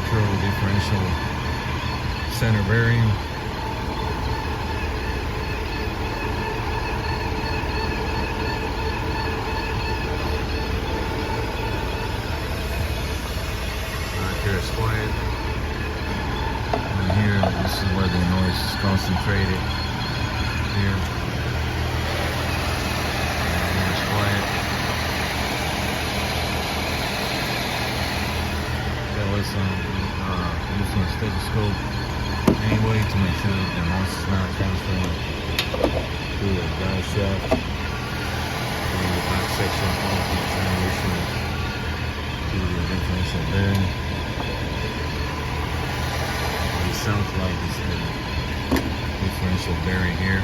quattro differential center bearing. Here it's quiet. And here, this is where the noise is concentrated. Here. And here it's quiet. That was using a stethoscope anyway to make sure that the noise is not transferring through the drive shaft, through the back section of the transmission to the differential bearing. Sounds like it's a differential bearing here.